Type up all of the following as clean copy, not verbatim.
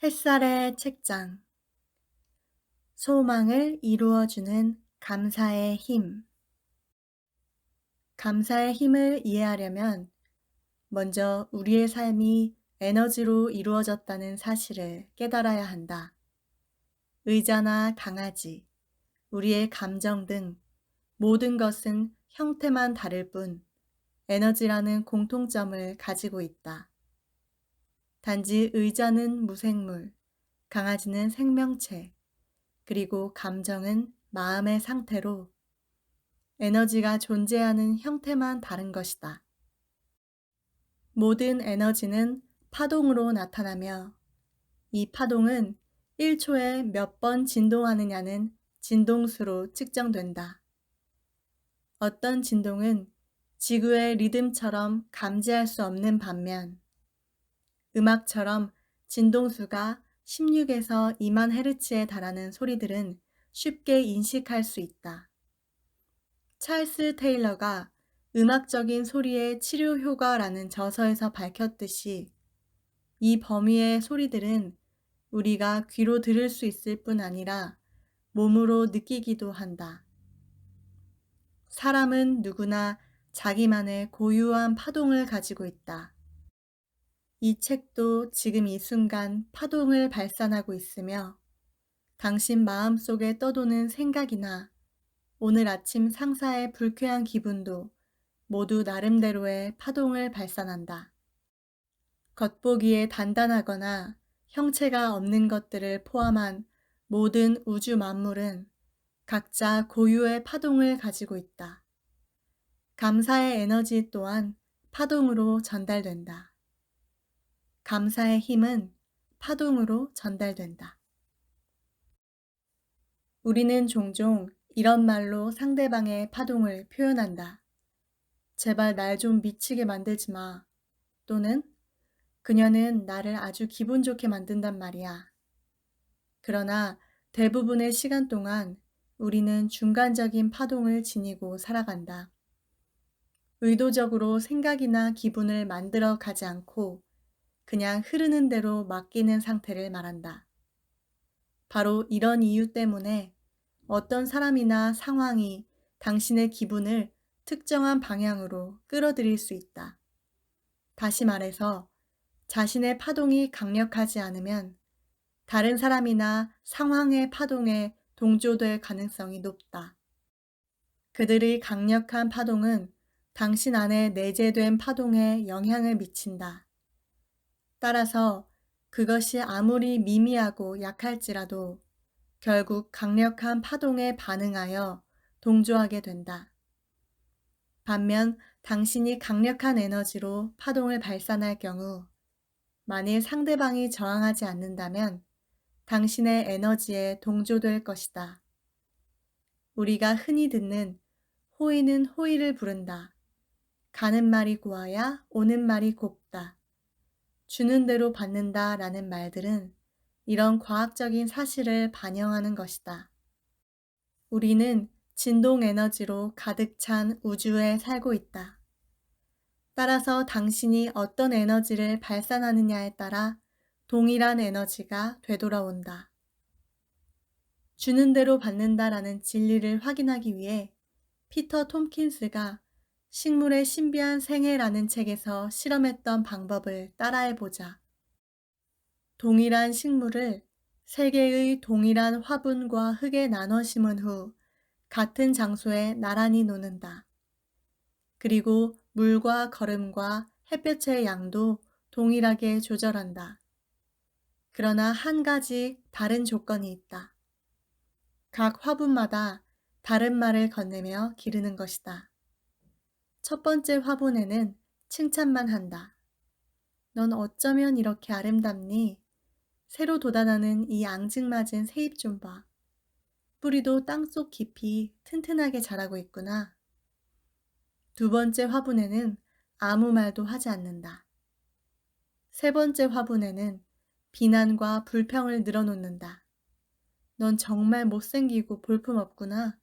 햇살의 책장. 소망을 이루어주는 감사의 힘. 감사의 힘을 이해하려면 먼저 우리의 삶이 에너지로 이루어졌다는 사실을 깨달아야 한다. 의자나 강아지, 우리의 감정 등 모든 것은 형태만 다를 뿐 에너지라는 공통점을 가지고 있다. 단지 의자는 무생물, 강아지는 생명체, 그리고 감정은 마음의 상태로 에너지가 존재하는 형태만 다른 것이다. 모든 에너지는 파동으로 나타나며 이 파동은 1초에 몇 번 진동하느냐는 진동수로 측정된다. 어떤 진동은 지구의 리듬처럼 감지할 수 없는 반면 음악처럼 진동수가 16에서 2만 헤르츠에 달하는 소리들은 쉽게 인식할 수 있다. 찰스 테일러가 음악적인 소리의 치료 효과라는 저서에서 밝혔듯이 이 범위의 소리들은 우리가 귀로 들을 수 있을 뿐 아니라 몸으로 느끼기도 한다. 사람은 누구나 자기만의 고유한 파동을 가지고 있다. 이 책도 지금 이 순간 파동을 발산하고 있으며 당신 마음속에 떠도는 생각이나 오늘 아침 상사의 불쾌한 기분도 모두 나름대로의 파동을 발산한다. 겉보기에 단단하거나 형체가 없는 것들을 포함한 모든 우주 만물은 각자 고유의 파동을 가지고 있다. 감사의 에너지 또한 파동으로 전달된다. 감사의 힘은 파동으로 전달된다. 우리는 종종 이런 말로 상대방의 파동을 표현한다. 제발 날 좀 미치게 만들지 마. 또는 그녀는 나를 아주 기분 좋게 만든단 말이야. 그러나 대부분의 시간 동안 우리는 중간적인 파동을 지니고 살아간다. 의도적으로 생각이나 기분을 만들어 가지 않고 그냥 흐르는 대로 맡기는 상태를 말한다. 바로 이런 이유 때문에 어떤 사람이나 상황이 당신의 기분을 특정한 방향으로 끌어들일 수 있다. 다시 말해서 자신의 파동이 강력하지 않으면 다른 사람이나 상황의 파동에 동조될 가능성이 높다. 그들의 강력한 파동은 당신 안에 내재된 파동에 영향을 미친다. 따라서 그것이 아무리 미미하고 약할지라도 결국 강력한 파동에 반응하여 동조하게 된다. 반면 당신이 강력한 에너지로 파동을 발산할 경우 만일 상대방이 저항하지 않는다면 당신의 에너지에 동조될 것이다. 우리가 흔히 듣는 호의는 호의를 부른다. 가는 말이 고와야 오는 말이 곱다. 주는 대로 받는다 라는 말들은 이런 과학적인 사실을 반영하는 것이다. 우리는 진동 에너지로 가득 찬 우주에 살고 있다. 따라서 당신이 어떤 에너지를 발산하느냐에 따라 동일한 에너지가 되돌아온다. 주는 대로 받는다라는 진리를 확인하기 위해 피터 톰킨스가 식물의 신비한 생애라는 책에서 실험했던 방법을 따라해보자. 동일한 식물을 3개의 동일한 화분과 흙에 나눠 심은 후 같은 장소에 나란히 놓는다. 그리고 물과 거름과 햇볕의 양도 동일하게 조절한다. 그러나 한 가지 다른 조건이 있다. 각 화분마다 다른 말을 건네며 기르는 것이다. 첫 번째 화분에는 칭찬만 한다. 넌 어쩌면 이렇게 아름답니? 새로 돋아나는 이 앙증맞은 새잎 좀 봐. 뿌리도 땅속 깊이 튼튼하게 자라고 있구나. 두 번째 화분에는 아무 말도 하지 않는다. 세 번째 화분에는 비난과 불평을 늘어놓는다. 넌 정말 못생기고 볼품없구나.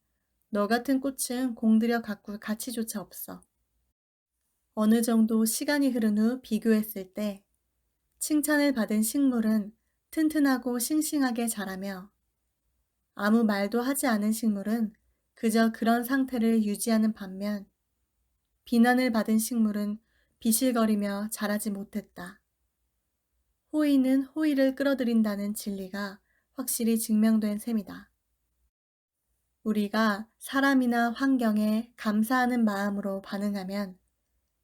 너 같은 꽃은 공들여 가꿀 가치조차 없어. 어느 정도 시간이 흐른 후 비교했을 때 칭찬을 받은 식물은 튼튼하고 싱싱하게 자라며 아무 말도 하지 않은 식물은 그저 그런 상태를 유지하는 반면 비난을 받은 식물은 비실거리며 자라지 못했다. 호의는 호의를 끌어들인다는 진리가 확실히 증명된 셈이다. 우리가 사람이나 환경에 감사하는 마음으로 반응하면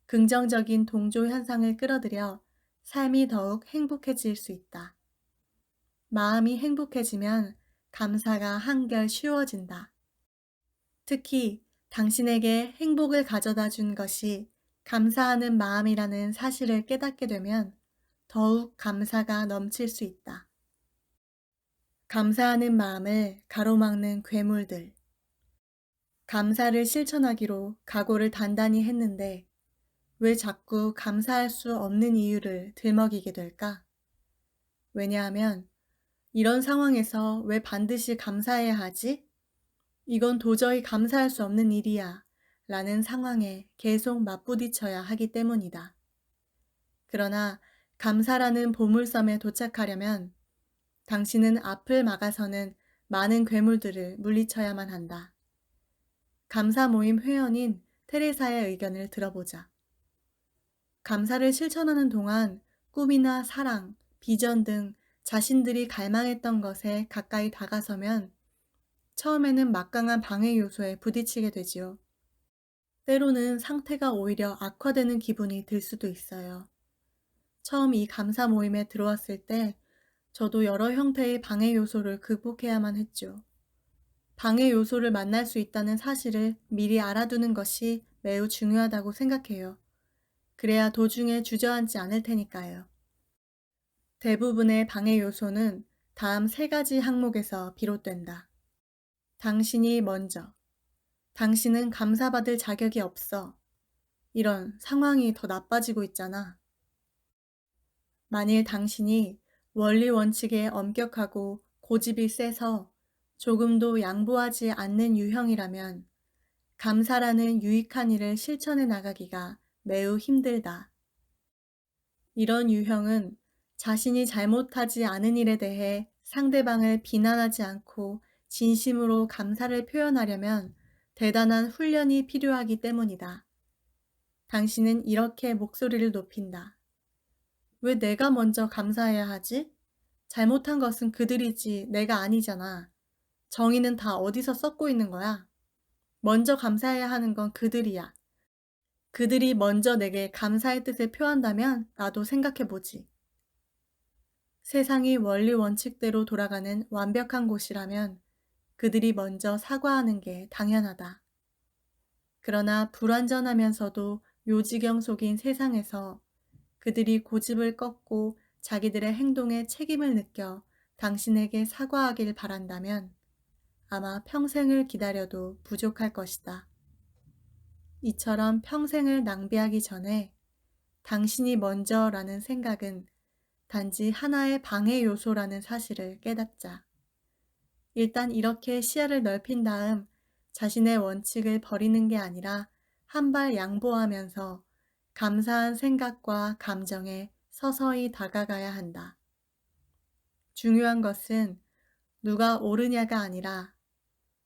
긍정적인 동조 현상을 끌어들여 삶이 더욱 행복해질 수 있다. 마음이 행복해지면 감사가 한결 쉬워진다. 특히 당신에게 행복을 가져다 준 것이 감사하는 마음이라는 사실을 깨닫게 되면 더욱 감사가 넘칠 수 있다. 감사하는 마음을 가로막는 괴물들. 감사를 실천하기로 각오를 단단히 했는데 왜 자꾸 감사할 수 없는 이유를 들먹이게 될까? 왜냐하면 이런 상황에서 왜 반드시 감사해야 하지? 이건 도저히 감사할 수 없는 일이야 라는 상황에 계속 맞부딪혀야 하기 때문이다. 그러나 감사라는 보물섬에 도착하려면 당신은 앞을 막아서는 많은 괴물들을 물리쳐야만 한다. 감사 모임 회원인 테레사의 의견을 들어보자. 감사를 실천하는 동안 꿈이나 사랑, 비전 등 자신들이 갈망했던 것에 가까이 다가서면 처음에는 막강한 방해 요소에 부딪히게 되지요. 때로는 상태가 오히려 악화되는 기분이 들 수도 있어요. 처음 이 감사 모임에 들어왔을 때 저도 여러 형태의 방해 요소를 극복해야만 했죠. 방해 요소를 만날 수 있다는 사실을 미리 알아두는 것이 매우 중요하다고 생각해요. 그래야 도중에 주저앉지 않을 테니까요. 대부분의 방해 요소는 다음 세 가지 항목에서 비롯된다. 당신이 먼저. 당신은 감사받을 자격이 없어. 이런 상황이 더 나빠지고 있잖아. 만일 당신이 원리 원칙에 엄격하고 고집이 세서 조금도 양보하지 않는 유형이라면 감사라는 유익한 일을 실천해 나가기가 매우 힘들다. 이런 유형은 자신이 잘못하지 않은 일에 대해 상대방을 비난하지 않고 진심으로 감사를 표현하려면 대단한 훈련이 필요하기 때문이다. 당신은 이렇게 목소리를 높인다. 왜 내가 먼저 감사해야 하지? 잘못한 것은 그들이지 내가 아니잖아. 정의는 다 어디서 썩고 있는 거야? 먼저 감사해야 하는 건 그들이야. 그들이 먼저 내게 감사의 뜻을 표한다면 나도 생각해보지. 세상이 원리 원칙대로 돌아가는 완벽한 곳이라면 그들이 먼저 사과하는 게 당연하다. 그러나 불완전하면서도 요지경 속인 세상에서 그들이 고집을 꺾고 자기들의 행동에 책임을 느껴 당신에게 사과하길 바란다면 아마 평생을 기다려도 부족할 것이다. 이처럼 평생을 낭비하기 전에 당신이 먼저라는 생각은 단지 하나의 방해 요소라는 사실을 깨닫자. 일단 이렇게 시야를 넓힌 다음 자신의 원칙을 버리는 게 아니라 한 발 양보하면서 감사한 생각과 감정에 서서히 다가가야 한다. 중요한 것은 누가 옳으냐가 아니라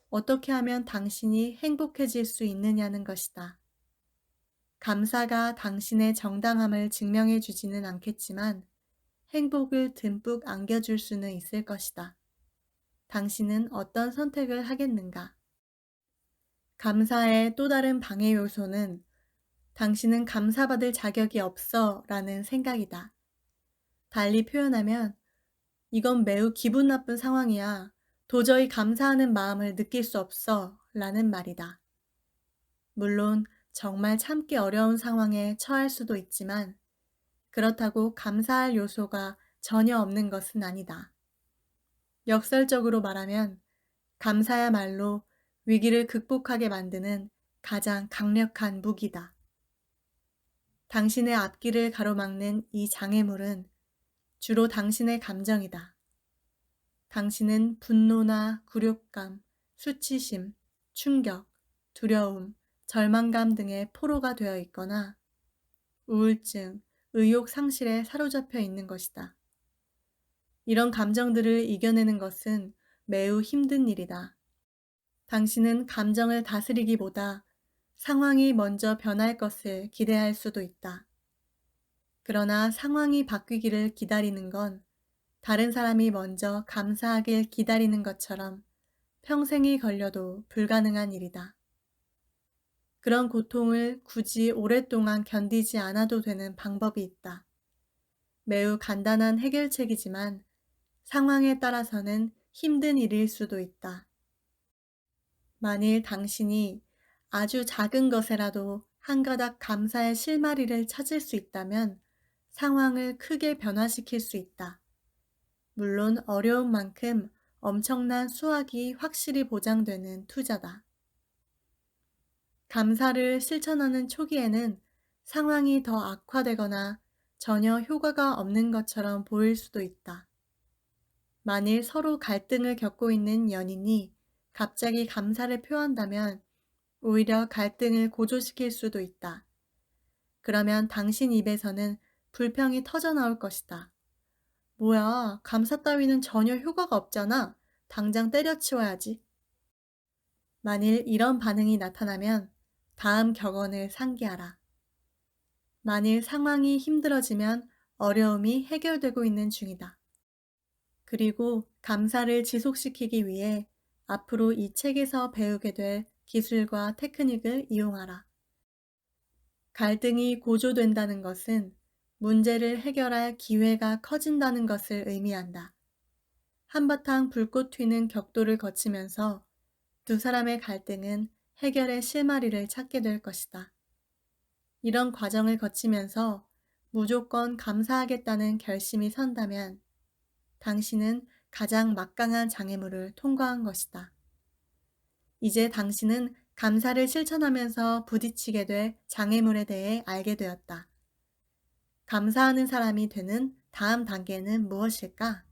어떻게 하면 당신이 행복해질 수 있느냐는 것이다. 감사가 당신의 정당함을 증명해 주지는 않겠지만 행복을 듬뿍 안겨줄 수는 있을 것이다. 당신은 어떤 선택을 하겠는가? 감사의 또 다른 방해 요소는 당신은 감사받을 자격이 없어 라는 생각이다. 달리 표현하면 이건 매우 기분 나쁜 상황이야. 도저히 감사하는 마음을 느낄 수 없어 라는 말이다. 물론 정말 참기 어려운 상황에 처할 수도 있지만 그렇다고 감사할 요소가 전혀 없는 것은 아니다. 역설적으로 말하면 감사야말로 위기를 극복하게 만드는 가장 강력한 무기다. 당신의 앞길을 가로막는 이 장애물은 주로 당신의 감정이다. 당신은 분노나 굴욕감, 수치심, 충격, 두려움, 절망감 등의 포로가 되어 있거나 우울증, 의욕 상실에 사로잡혀 있는 것이다. 이런 감정들을 이겨내는 것은 매우 힘든 일이다. 당신은 감정을 다스리기보다 상황이 먼저 변할 것을 기대할 수도 있다. 그러나 상황이 바뀌기를 기다리는 건 다른 사람이 먼저 감사하길 기다리는 것처럼 평생이 걸려도 불가능한 일이다. 그런 고통을 굳이 오랫동안 견디지 않아도 되는 방법이 있다. 매우 간단한 해결책이지만 상황에 따라서는 힘든 일일 수도 있다. 만일 당신이 아주 작은 것에라도 한 가닥 감사의 실마리를 찾을 수 있다면 상황을 크게 변화시킬 수 있다. 물론 어려운 만큼 엄청난 수확이 확실히 보장되는 투자다. 감사를 실천하는 초기에는 상황이 더 악화되거나 전혀 효과가 없는 것처럼 보일 수도 있다. 만일 서로 갈등을 겪고 있는 연인이 갑자기 감사를 표한다면 오히려 갈등을 고조시킬 수도 있다. 그러면 당신 입에서는 불평이 터져 나올 것이다. 뭐야, 감사 따위는 전혀 효과가 없잖아. 당장 때려치워야지. 만일 이런 반응이 나타나면 다음 격언을 상기하라. 만일 상황이 힘들어지면 어려움이 해결되고 있는 중이다. 그리고 감사를 지속시키기 위해 앞으로 이 책에서 배우게 될 기술과 테크닉을 이용하라. 갈등이 고조된다는 것은 문제를 해결할 기회가 커진다는 것을 의미한다. 한바탕 불꽃 튀는 격돌을 거치면서 두 사람의 갈등은 해결의 실마리를 찾게 될 것이다. 이런 과정을 거치면서 무조건 감사하겠다는 결심이 선다면 당신은 가장 막강한 장애물을 통과한 것이다. 이제 당신은 감사를 실천하면서 부딪히게 될 장애물에 대해 알게 되었다. 감사하는 사람이 되는 다음 단계는 무엇일까?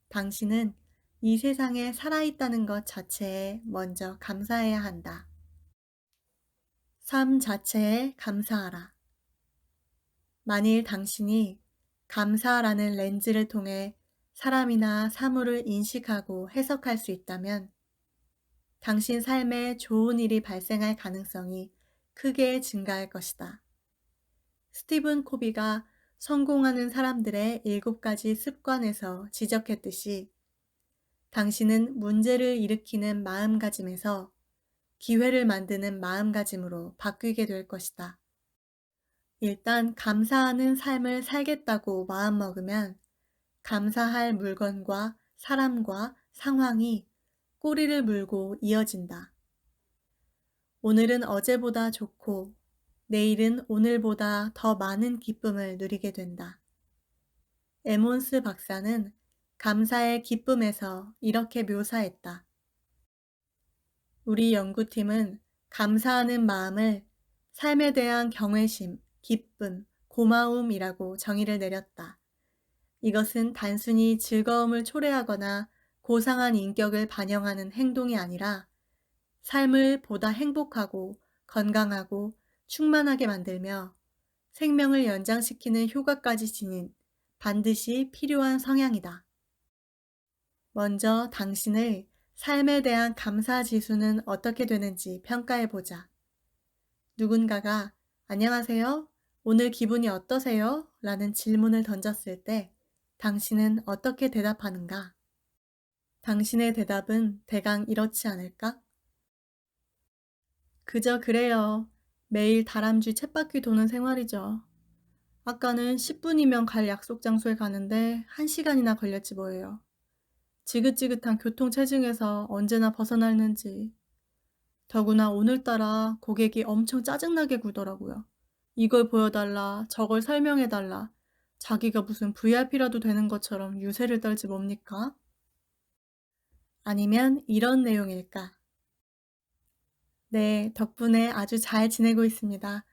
당신은 이 세상에 살아있다는 것 자체에 먼저 감사해야 한다. 삶 자체에 감사하라. 만일 당신이 감사라는 렌즈를 통해 사람이나 사물을 인식하고 해석할 수 있다면 당신 삶에 좋은 일이 발생할 가능성이 크게 증가할 것이다. 스티븐 코비가 성공하는 사람들의 7가지 습관에서 지적했듯이 당신은 문제를 일으키는 마음가짐에서 기회를 만드는 마음가짐으로 바뀌게 될 것이다. 일단 감사하는 삶을 살겠다고 마음먹으면 감사할 물건과 사람과 상황이 꼬리를 물고 이어진다. 오늘은 어제보다 좋고 내일은 오늘보다 더 많은 기쁨을 누리게 된다. 에몬스 박사는 감사의 기쁨에서 이렇게 묘사했다. 우리 연구팀은 감사하는 마음을 삶에 대한 경외심, 기쁨, 고마움이라고 정의를 내렸다. 이것은 단순히 즐거움을 초래하거나 고상한 인격을 반영하는 행동이 아니라 삶을 보다 행복하고 건강하고 충만하게 만들며 생명을 연장시키는 효과까지 지닌 반드시 필요한 성향이다. 먼저 당신의 삶에 대한 감사 지수는 어떻게 되는지 평가해보자. 누군가가 안녕하세요? 오늘 기분이 어떠세요? 라는 질문을 던졌을 때 당신은 어떻게 대답하는가? 당신의 대답은 대강 이렇지 않을까? 그저 그래요. 매일 다람쥐 쳇바퀴 도는 생활이죠. 아까는 10분이면 갈 약속 장소에 가는데 1시간이나 걸렸지 뭐예요. 지긋지긋한 교통체증에서 언제나 벗어나는지. 더구나 오늘따라 고객이 엄청 짜증나게 굴더라고요. 이걸 보여달라, 저걸 설명해달라. 자기가 무슨 VIP라도 되는 것처럼 유세를 떨지 뭡니까? 아니면 이런 내용일까? 네, 덕분에 아주 잘 지내고 있습니다.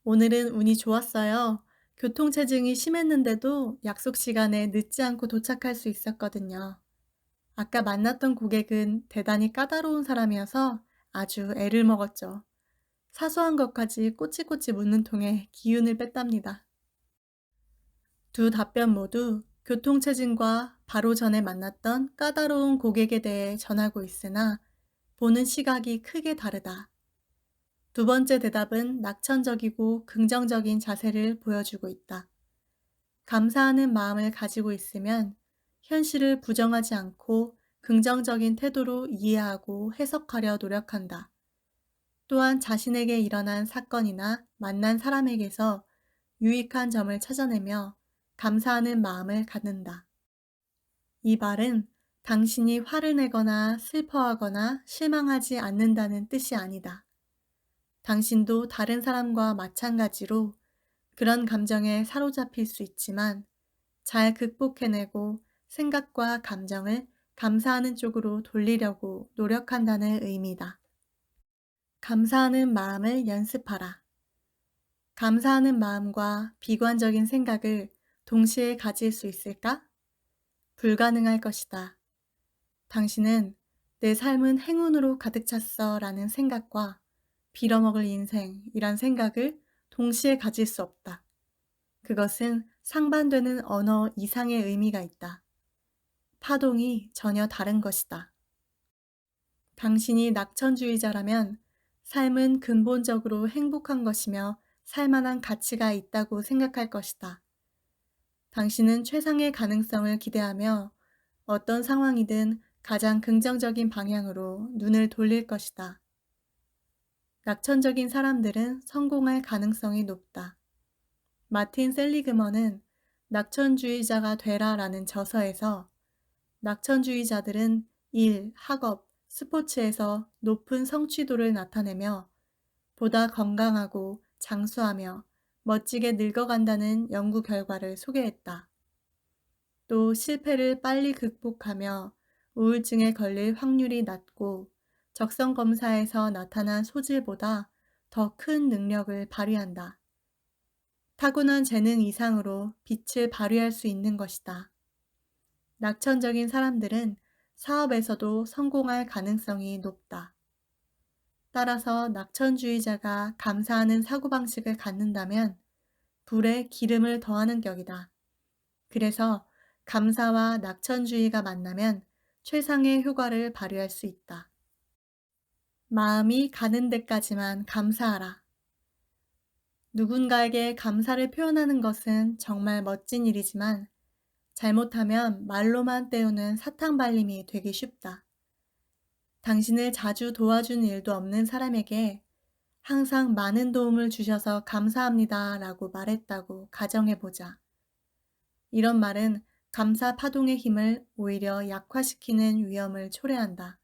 오늘은 운이 좋았어요. 교통체증이 심했는데도 약속 시간에 늦지 않고 도착할 수 있었거든요. 아까 만났던 고객은 대단히 까다로운 사람이어서 아주 애를 먹었죠. 사소한 것까지 꼬치꼬치 묻는 통에 기운을 뺐답니다. 두 답변 모두 교통체증과 바로 전에 만났던 까다로운 고객에 대해 전하고 있으나 보는 시각이 크게 다르다. 두 번째 대답은 낙천적이고 긍정적인 자세를 보여주고 있다. 감사하는 마음을 가지고 있으면 현실을 부정하지 않고 긍정적인 태도로 이해하고 해석하려 노력한다. 또한 자신에게 일어난 사건이나 만난 사람에게서 유익한 점을 찾아내며 감사하는 마음을 갖는다. 이 말은 당신이 화를 내거나 슬퍼하거나 실망하지 않는다는 뜻이 아니다. 당신도 다른 사람과 마찬가지로 그런 감정에 사로잡힐 수 있지만 잘 극복해내고 생각과 감정을 감사하는 쪽으로 돌리려고 노력한다는 의미다. 감사하는 마음을 연습하라. 감사하는 마음과 비관적인 생각을 동시에 가질 수 있을까? 불가능할 것이다. 당신은 내 삶은 행운으로 가득 찼어 라는 생각과 빌어먹을 인생이란 생각을 동시에 가질 수 없다. 그것은 상반되는 언어 이상의 의미가 있다. 파동이 전혀 다른 것이다. 당신이 낙천주의자라면 삶은 근본적으로 행복한 것이며 살만한 가치가 있다고 생각할 것이다. 당신은 최상의 가능성을 기대하며 어떤 상황이든 가장 긍정적인 방향으로 눈을 돌릴 것이다. 낙천적인 사람들은 성공할 가능성이 높다. 마틴 셀리그먼은 낙천주의자가 되라라는 저서에서 낙천주의자들은 일, 학업, 스포츠에서 높은 성취도를 나타내며 보다 건강하고 장수하며 멋지게 늙어간다는 연구 결과를 소개했다. 또 실패를 빨리 극복하며 우울증에 걸릴 확률이 낮고 적성 검사에서 나타난 소질보다 더 큰 능력을 발휘한다. 타고난 재능 이상으로 빛을 발휘할 수 있는 것이다. 낙천적인 사람들은 사업에서도 성공할 가능성이 높다. 따라서 낙천주의자가 감사하는 사고방식을 갖는다면 불에 기름을 더하는 격이다. 그래서 감사와 낙천주의가 만나면 최상의 효과를 발휘할 수 있다. 마음이 가는 데까지만 감사하라. 누군가에게 감사를 표현하는 것은 정말 멋진 일이지만 잘못하면 말로만 때우는 사탕발림이 되기 쉽다. 당신을 자주 도와준 일도 없는 사람에게 항상 많은 도움을 주셔서 감사합니다 라고 말했다고 가정해보자. 이런 말은 감사 파동의 힘을 오히려 약화시키는 위험을 초래한다.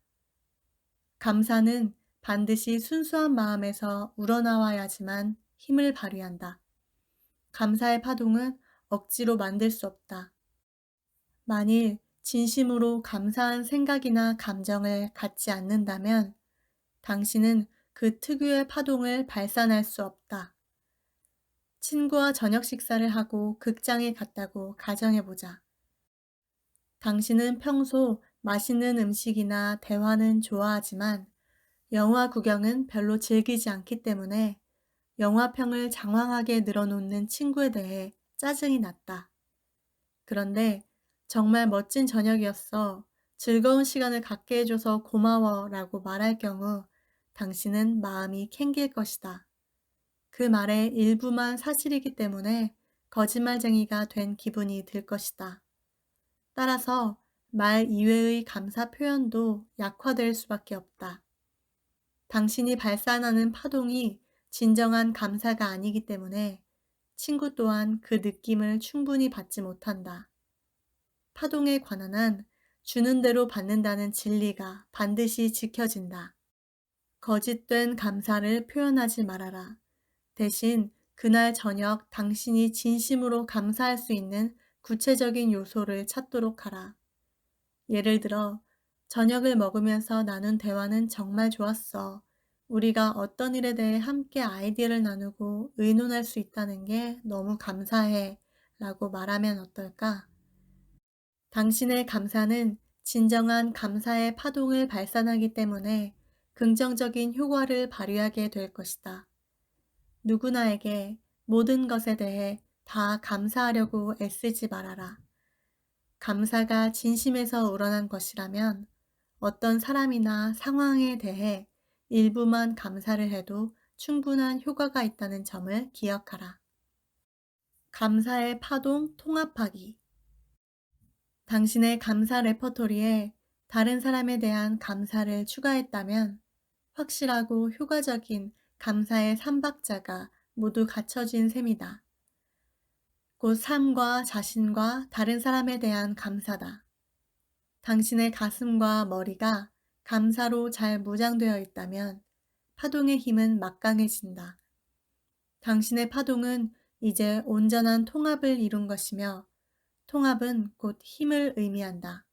감사는 반드시 순수한 마음에서 우러나와야지만 힘을 발휘한다. 감사의 파동은 억지로 만들 수 없다. 만일 진심으로 감사한 생각이나 감정을 갖지 않는다면 당신은 그 특유의 파동을 발산할 수 없다. 친구와 저녁 식사를 하고 극장에 갔다고 가정해보자. 당신은 평소 맛있는 음식이나 대화는 좋아하지만 영화 구경은 별로 즐기지 않기 때문에 영화평을 장황하게 늘어놓는 친구에 대해 짜증이 났다. 그런데 정말 멋진 저녁이었어. 즐거운 시간을 갖게 해줘서 고마워 라고 말할 경우 당신은 마음이 캥길 것이다. 그 말의 일부만 사실이기 때문에 거짓말쟁이가 된 기분이 들 것이다. 따라서 말 이외의 감사 표현도 약화될 수밖에 없다. 당신이 발산하는 파동이 진정한 감사가 아니기 때문에 친구 또한 그 느낌을 충분히 받지 못한다. 파동에 관한 한 주는 대로 받는다는 진리가 반드시 지켜진다. 거짓된 감사를 표현하지 말아라. 대신 그날 저녁 당신이 진심으로 감사할 수 있는 구체적인 요소를 찾도록 하라. 예를 들어, 저녁을 먹으면서 나눈 대화는 정말 좋았어. 우리가 어떤 일에 대해 함께 아이디어를 나누고 의논할 수 있다는 게 너무 감사해. 라고 말하면 어떨까? 당신의 감사는 진정한 감사의 파동을 발산하기 때문에 긍정적인 효과를 발휘하게 될 것이다. 누구나에게 모든 것에 대해 다 감사하려고 애쓰지 말아라. 감사가 진심에서 우러난 것이라면 어떤 사람이나 상황에 대해 일부만 감사를 해도 충분한 효과가 있다는 점을 기억하라. 감사의 파동 통합하기. 당신의 감사 레퍼토리에 다른 사람에 대한 감사를 추가했다면 확실하고 효과적인 감사의 삼박자가 모두 갖춰진 셈이다. 곧 삶과 자신과 다른 사람에 대한 감사다. 당신의 가슴과 머리가 감사로 잘 무장되어 있다면 파동의 힘은 막강해진다. 당신의 파동은 이제 온전한 통합을 이룬 것이며 통합은 곧 힘을 의미한다.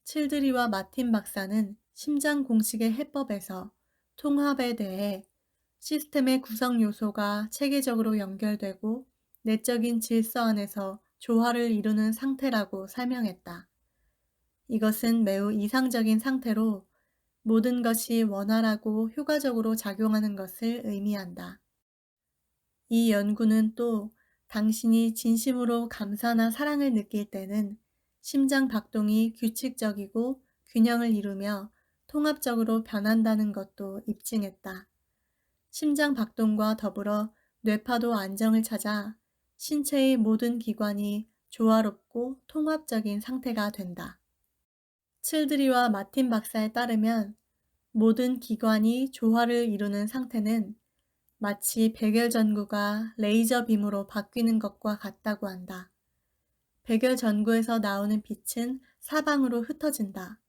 칠드리와 마틴 박사는 심장 공식의 해법에서 통합에 대해 시스템의 구성 요소가 체계적으로 연결되고 내적인 질서 안에서 조화를 이루는 상태라고 설명했다. 이것은 매우 이상적인 상태로 모든 것이 원활하고 효과적으로 작용하는 것을 의미한다. 이 연구는 또 당신이 진심으로 감사나 사랑을 느낄 때는 심장 박동이 규칙적이고 균형을 이루며 통합적으로 변한다는 것도 입증했다. 심장 박동과 더불어 뇌파도 안정을 찾아 신체의 모든 기관이 조화롭고 통합적인 상태가 된다. 칠드리와 마틴 박사에 따르면 모든 기관이 조화를 이루는 상태는 마치 백열전구가 레이저 빔으로 바뀌는 것과 같다고 한다. 백열전구에서 나오는 빛은 사방으로 흩어진다.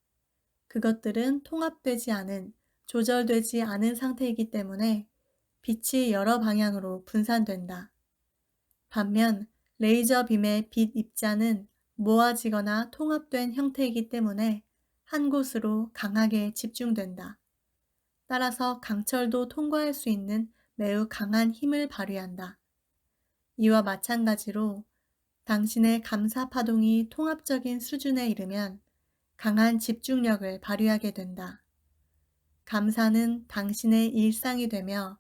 그것들은 통합되지 않은, 조절되지 않은 상태이기 때문에 빛이 여러 방향으로 분산된다. 반면 레이저 빔의 빛 입자는 모아지거나 통합된 형태이기 때문에 한 곳으로 강하게 집중된다. 따라서 강철도 통과할 수 있는 매우 강한 힘을 발휘한다. 이와 마찬가지로 당신의 감사 파동이 통합적인 수준에 이르면 강한 집중력을 발휘하게 된다. 감사는 당신의 일상이 되며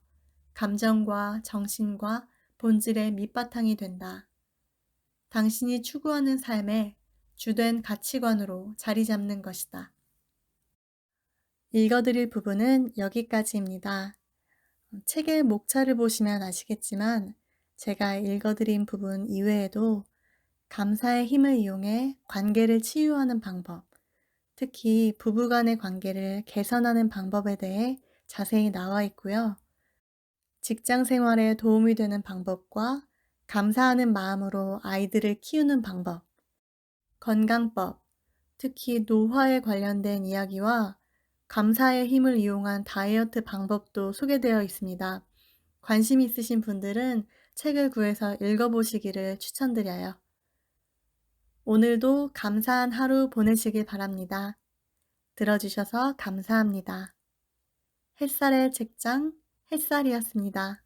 감정과 정신과 본질의 밑바탕이 된다. 당신이 추구하는 삶의 주된 가치관으로 자리 잡는 것이다. 읽어드릴 부분은 여기까지입니다. 책의 목차를 보시면 아시겠지만 제가 읽어드린 부분 이외에도 감사의 힘을 이용해 관계를 치유하는 방법, 특히 부부 간의 관계를 개선하는 방법에 대해 자세히 나와 있고요. 직장 생활에 도움이 되는 방법과 감사하는 마음으로 아이들을 키우는 방법, 건강법, 특히 노화에 관련된 이야기와 감사의 힘을 이용한 다이어트 방법도 소개되어 있습니다. 관심 있으신 분들은 책을 구해서 읽어보시기를 추천드려요. 오늘도 감사한 하루 보내시길 바랍니다. 들어주셔서 감사합니다. 햇살의 책장, 햇살이었습니다.